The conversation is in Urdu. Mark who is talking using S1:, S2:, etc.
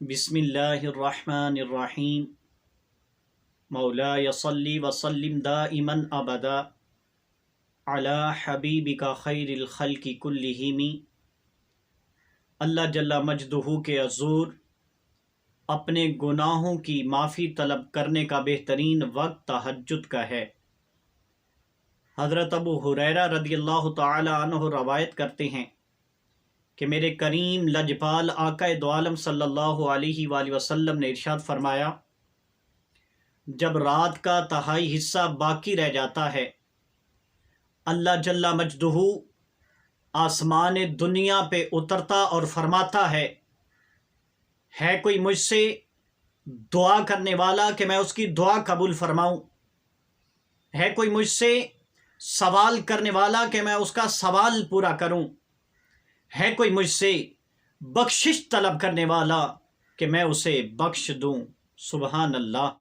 S1: بسم اللہ الرحمن الرحیم مولاي صلی وسلم دائما ابدا علی حبیبک خیر الخلق کلہم۔ اللہ جل مجدہ کے حضور اپنے گناہوں کی معافی طلب کرنے کا بہترین وقت تہجد کا ہے۔ حضرت ابو ہریرہ رضی اللہ تعالی عنہ روایت کرتے ہیں کہ میرے کریم لجپال آقا دو عالم صلی اللہ علیہ وآلہ وسلم نے ارشاد فرمایا، جب رات کا تہائی حصہ باقی رہ جاتا ہے، اللہ جل مجدہ آسمان دنیا پہ اترتا اور فرماتا ہے کوئی مجھ سے دعا کرنے والا کہ میں اس کی دعا قبول فرماؤں؟ ہے کوئی مجھ سے سوال کرنے والا کہ میں اس کا سوال پورا کروں؟ ہے کوئی مجھ سے بخشش طلب کرنے والا کہ میں اسے بخش دوں؟ سبحان اللہ۔